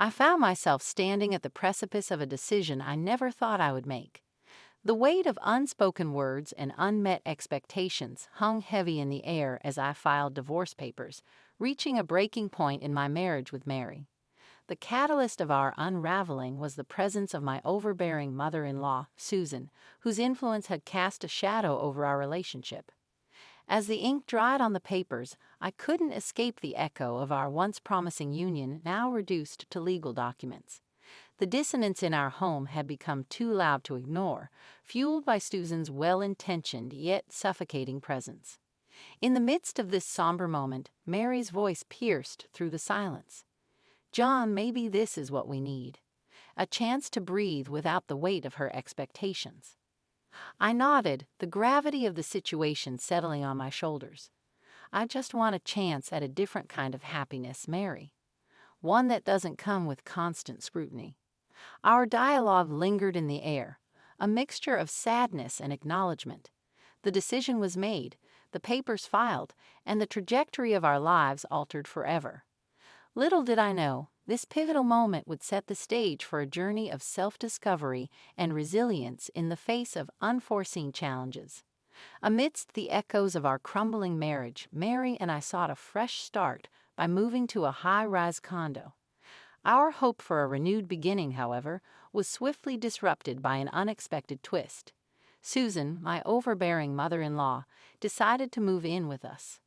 I found myself standing at the precipice of a decision I never thought I would make. The weight of unspoken words and unmet expectations hung heavy in the air as I filed divorce papers, reaching a breaking point in my marriage with Mary. The catalyst of our unraveling was the presence of my overbearing mother-in-law, Susan, whose influence had cast a shadow over our relationship. As the ink dried on the papers, I couldn't escape the echo of our once promising union, now reduced to legal documents. The dissonance in our home had become too loud to ignore, fueled by Susan's well-intentioned yet suffocating presence. In the midst of this somber moment, Mary's voice pierced through the silence. "John, maybe this is what we need. A chance to breathe without the weight of her expectations." I nodded, the gravity of the situation settling on my shoulders. "I just want a chance at a different kind of happiness, Mary. One that doesn't come with constant scrutiny." Our dialogue lingered in the air, a mixture of sadness and acknowledgement. The decision was made, the papers filed, and the trajectory of our lives altered forever. Little did I know, this pivotal moment would set the stage for a journey of self-discovery and resilience in the face of unforeseen challenges. Amidst the echoes of our crumbling marriage, Mary and I sought a fresh start by moving to a high-rise condo. Our hope for a renewed beginning, however, was swiftly disrupted by an unexpected twist. Susan, my overbearing mother-in-law, decided to move in with us.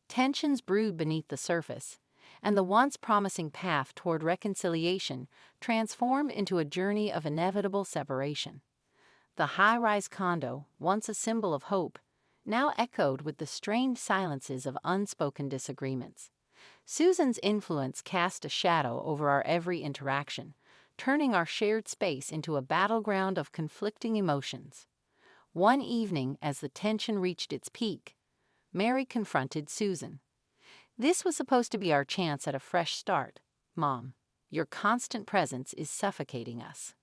Tensions brewed beneath the surface, and the once promising path toward reconciliation transformed into a journey of inevitable separation. The high-rise condo, once a symbol of hope, now echoed with the strained silences of unspoken disagreements. Susan's influence cast a shadow over our every interaction, turning our shared space into a battleground of conflicting emotions. One evening, as the tension reached its peak, Mary confronted Susan. "This was supposed to be our chance at a fresh start. Mom, your constant presence is suffocating us."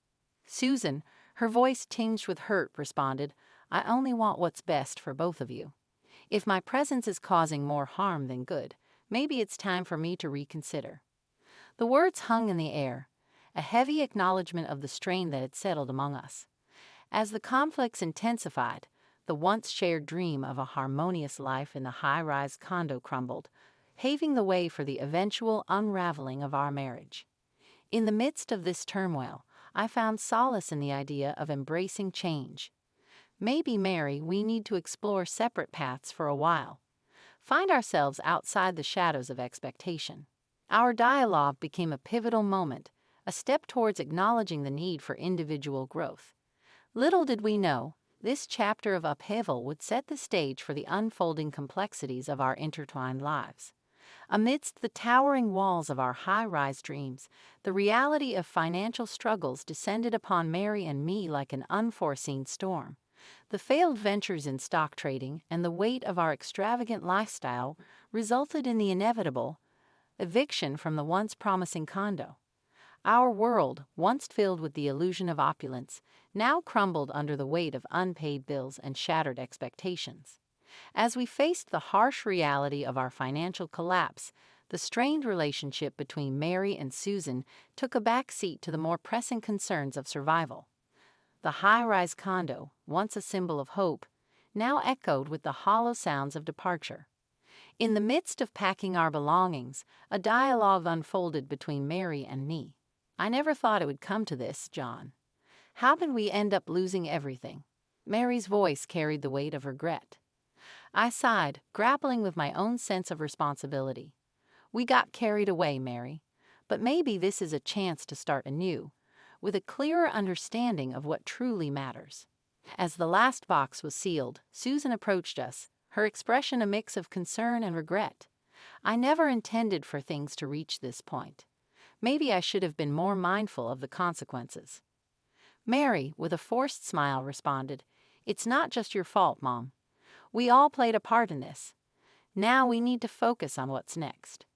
Susan, her voice tinged with hurt, responded, "I only want what's best for both of you. If my presence is causing more harm than good, maybe it's time for me to reconsider." The words hung in the air, a heavy acknowledgement of the strain that had settled among us. As the conflicts intensified, the once shared dream of a harmonious life in the high-rise condo crumbled, paving the way for the eventual unraveling of our marriage. In the midst of this turmoil, I found solace in the idea of embracing change. "Maybe, Mary, we need to explore separate paths for a while. Find ourselves outside the shadows of expectation." Our dialogue became a pivotal moment, a step towards acknowledging the need for individual growth. Little did we know, this chapter of upheaval would set the stage for the unfolding complexities of our intertwined lives. Amidst the towering walls of our high-rise dreams, the reality of financial struggles descended upon Mary and me like an unforeseen storm. The failed ventures in stock trading and the weight of our extravagant lifestyle resulted in the inevitable eviction from the once promising condo. Our world, once filled with the illusion of opulence, now crumbled under the weight of unpaid bills and shattered expectations. As we faced the harsh reality of our financial collapse, the strained relationship between Mary and Susan took a back seat to the more pressing concerns of survival. The high-rise condo, once a symbol of hope, now echoed with the hollow sounds of departure. In the midst of packing our belongings, a dialogue unfolded between Mary and me. "I never thought it would come to this, John. How did we end up losing everything?" Mary's voice carried the weight of regret. I sighed, grappling with my own sense of responsibility. "We got carried away, Mary. But maybe this is a chance to start anew, with a clearer understanding of what truly matters." As the last box was sealed, Susan approached us, her expression a mix of concern and regret. "I never intended for things to reach this point. Maybe I should have been more mindful of the consequences." Mary, with a forced smile, responded, "It's not just your fault, Mom. We all played a part in this. Now we need to focus on what's next."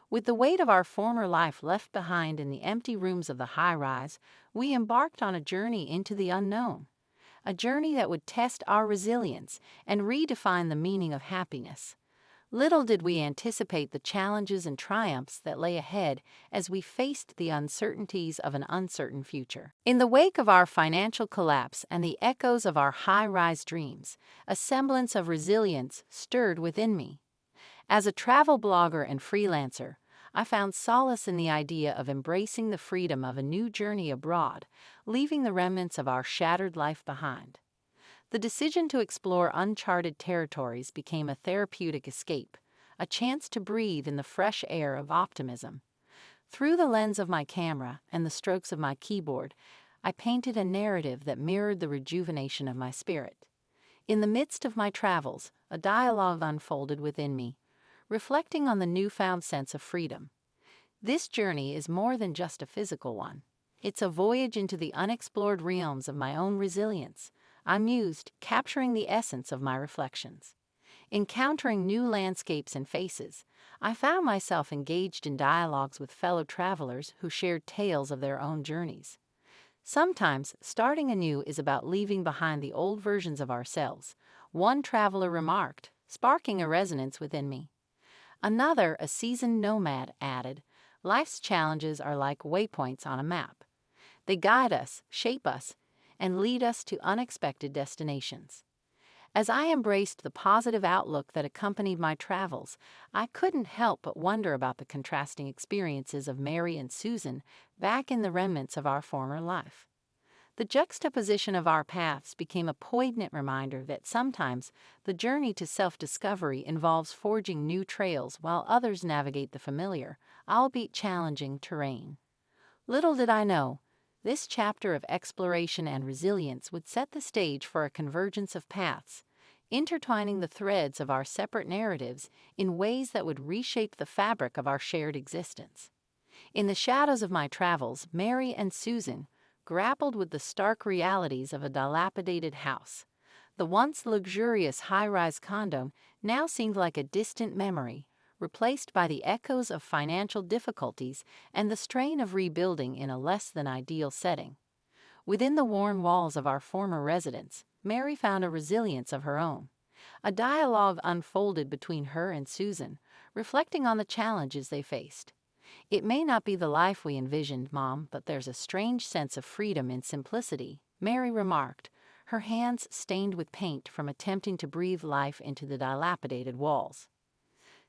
With the weight of our former life left behind in the empty rooms of the high-rise, we embarked on a journey into the unknown, a journey that would test our resilience and redefine the meaning of happiness. Little did we anticipate the challenges and triumphs that lay ahead as we faced the uncertainties of an uncertain future. In the wake of our financial collapse and the echoes of our high-rise dreams, a semblance of resilience stirred within me. As a travel blogger and freelancer, I found solace in the idea of embracing the freedom of a new journey abroad, leaving the remnants of our shattered life behind. The decision to explore uncharted territories became a therapeutic escape, a chance to breathe in the fresh air of optimism. Through the lens of my camera and the strokes of my keyboard, I painted a narrative that mirrored the rejuvenation of my spirit. In the midst of my travels, a dialogue unfolded within me, reflecting on the newfound sense of freedom. This journey is more than just a physical one. It's a voyage into the unexplored realms of my own resilience, I mused, capturing the essence of my reflections. Encountering new landscapes and faces, I found myself engaged in dialogues with fellow travelers who shared tales of their own journeys. Sometimes, starting anew is about leaving behind the old versions of ourselves, one traveler remarked, sparking a resonance within me. Another, a seasoned nomad, added, life's challenges are like waypoints on a map. They guide us, shape us, and lead us to unexpected destinations. As I embraced the positive outlook that accompanied my travels, I couldn't help but wonder about the contrasting experiences of Mary and Susan back in the remnants of our former life. The juxtaposition of our paths became a poignant reminder that sometimes the journey to self-discovery involves forging new trails while others navigate the familiar, albeit challenging terrain. Little did I know, this chapter of exploration and resilience would set the stage for a convergence of paths, intertwining the threads of our separate narratives in ways that would reshape the fabric of our shared existence. In the shadows of my travels, Mary and Susan grappled with the stark realities of a dilapidated house. The once luxurious high-rise condo now seemed like a distant memory, replaced by the echoes of financial difficulties and the strain of rebuilding in a less than ideal setting. Within the worn walls of our former residence, Mary found a resilience of her own. A dialogue unfolded between her and Susan, reflecting on the challenges they faced. "It may not be the life we envisioned, Mom, but there's a strange sense of freedom in simplicity," Mary remarked, her hands stained with paint from attempting to breathe life into the dilapidated walls.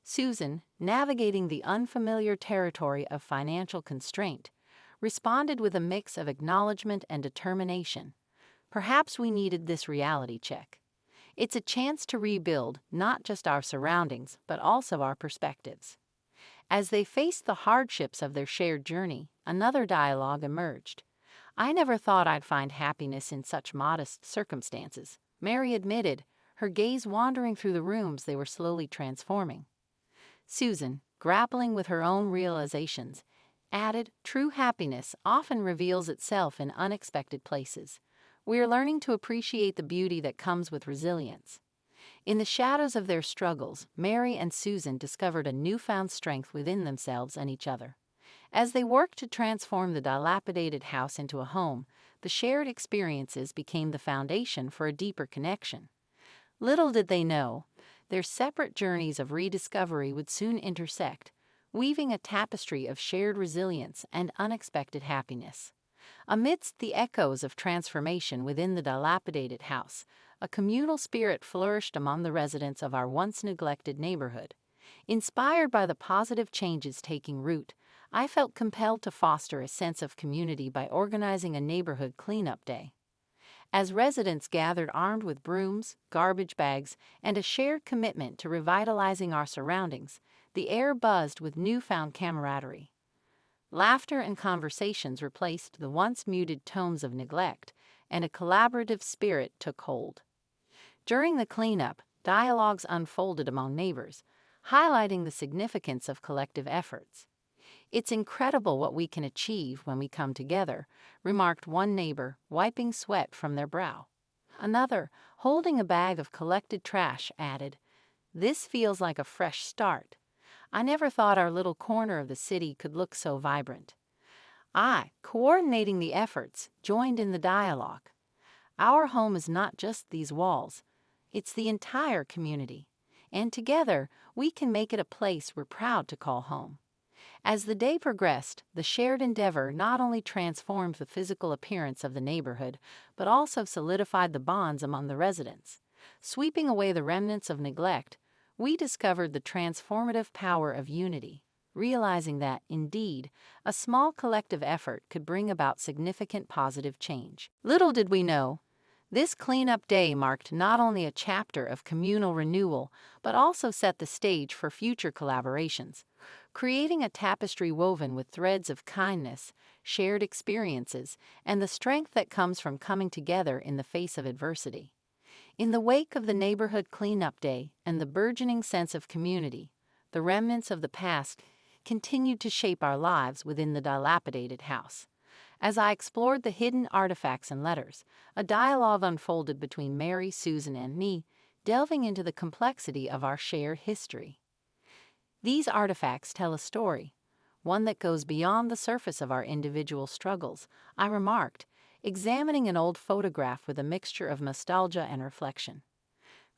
Susan, navigating the unfamiliar territory of financial constraint, responded with a mix of acknowledgement and determination. "Perhaps we needed this reality check. It's a chance to rebuild not just our surroundings, but also our perspectives." As they faced the hardships of their shared journey, another dialogue emerged. "I never thought I'd find happiness in such modest circumstances," Mary admitted, her gaze wandering through the rooms they were slowly transforming. Susan, grappling with her own realizations, added, "True happiness often reveals itself in unexpected places. We are learning to appreciate the beauty that comes with resilience." In the shadows of their struggles, Mary and Susan discovered a newfound strength within themselves and each other. As they worked to transform the dilapidated house into a home, the shared experiences became the foundation for a deeper connection. Little did they know, their separate journeys of rediscovery would soon intersect, weaving a tapestry of shared resilience and unexpected happiness. Amidst the echoes of transformation within the dilapidated house, a communal spirit flourished among the residents of our once neglected neighborhood. Inspired by the positive changes taking root, I felt compelled to foster a sense of community by organizing a neighborhood cleanup day. As residents gathered armed with brooms, garbage bags, and a shared commitment to revitalizing our surroundings, the air buzzed with newfound camaraderie. Laughter and conversations replaced the once muted tones of neglect, and a collaborative spirit took hold. During the cleanup, dialogues unfolded among neighbors, highlighting the significance of collective efforts. "It's incredible what we can achieve when we come together," remarked one neighbor, wiping sweat from their brow. Another, holding a bag of collected trash, added, "This feels like a fresh start. I never thought our little corner of the city could look so vibrant." I, coordinating the efforts, joined in the dialogue. "Our home is not just these walls, it's the entire community. and together we can make it a place we're proud to call home. As the day progressed, the shared endeavor not only transformed the physical appearance of the neighborhood, but also solidified the bonds among the residents. Sweeping away the remnants of neglect, we discovered the transformative power of unity, realizing that, indeed, a small collective effort could bring about significant positive change. Little did we know, this cleanup day marked not only a chapter of communal renewal, but also set the stage for future collaborations, creating a tapestry woven with threads of kindness, shared experiences, and the strength that comes from coming together in the face of adversity. In the wake of the neighborhood cleanup day and the burgeoning sense of community, the remnants of the past continued to shape our lives within the dilapidated house. As I explored the hidden artifacts and letters, a dialogue unfolded between Mary, Susan, and me, delving into the complexity of our shared history. These artifacts tell a story, one that goes beyond the surface of our individual struggles, I remarked, examining an old photograph with a mixture of nostalgia and reflection.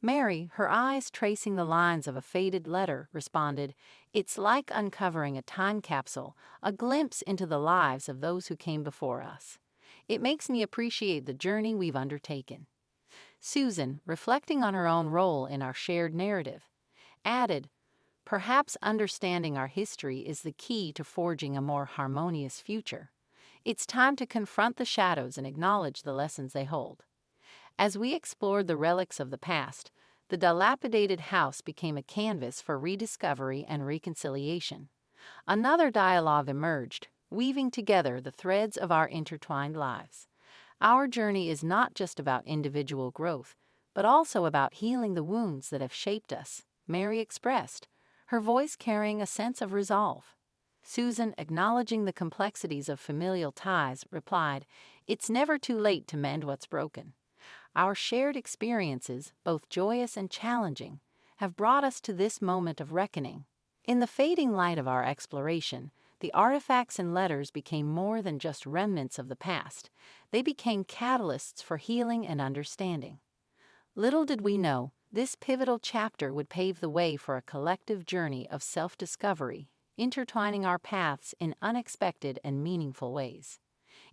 Mary, her eyes tracing the lines of a faded letter, responded, "It's like uncovering a time capsule, a glimpse into the lives of those who came before us. It makes me appreciate the journey we've undertaken." Susan, reflecting on her own role in our shared narrative, added, "Perhaps understanding our history is the key to forging a more harmonious future. It's time to confront the shadows and acknowledge the lessons they hold." As we explored the relics of the past, the dilapidated house became a canvas for rediscovery and reconciliation. Another dialogue emerged, weaving together the threads of our intertwined lives. Our journey is not just about individual growth, but also about healing the wounds that have shaped us, Mary expressed, her voice carrying a sense of resolve. Susan, acknowledging the complexities of familial ties, replied, "It's never too late to mend what's broken." Our shared experiences, both joyous and challenging, have brought us to this moment of reckoning. In the fading light of our exploration, the artifacts and letters became more than just remnants of the past. They became catalysts for healing and understanding. Little did we know, this pivotal chapter would pave the way for a collective journey of self-discovery, intertwining our paths in unexpected and meaningful ways.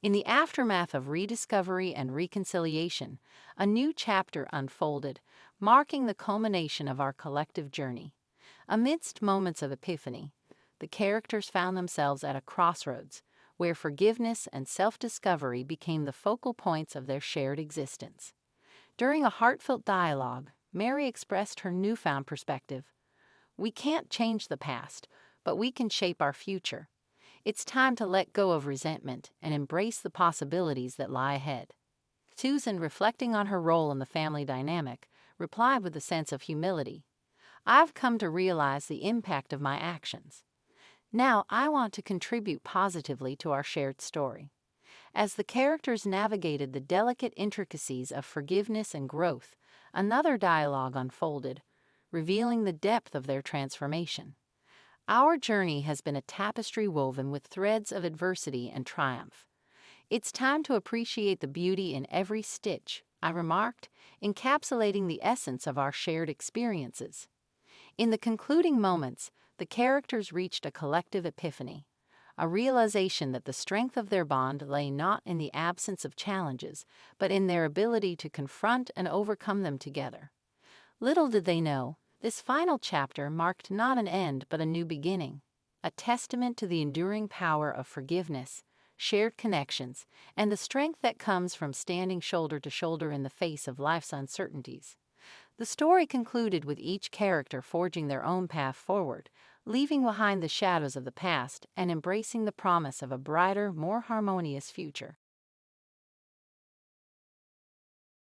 In the aftermath of rediscovery and reconciliation, a new chapter unfolded, marking the culmination of our collective journey. Amidst moments of epiphany, the characters found themselves at a crossroads, where forgiveness and self-discovery became the focal points of their shared existence. During a heartfelt dialogue, Mary expressed her newfound perspective. "We can't change the past, but we can shape our future. It's time to let go of resentment and embrace the possibilities that lie ahead." Susan, reflecting on her role in the family dynamic, replied with a sense of humility, "I've come to realize the impact of my actions. Now I want to contribute positively to our shared story." As the characters navigated the delicate intricacies of forgiveness and growth, another dialogue unfolded, revealing the depth of their transformation. "Our journey has been a tapestry woven with threads of adversity and triumph. It's time to appreciate the beauty in every stitch," I remarked, encapsulating the essence of our shared experiences. In the concluding moments, the characters reached a collective epiphany, a realization that the strength of their bond lay not in the absence of challenges, but in their ability to confront and overcome them together. Little did they know, this final chapter marked not an end but a new beginning, a testament to the enduring power of forgiveness, shared connections, and the strength that comes from standing shoulder to shoulder in the face of life's uncertainties. The story concluded with each character forging their own path forward, leaving behind the shadows of the past and embracing the promise of a brighter, more harmonious future.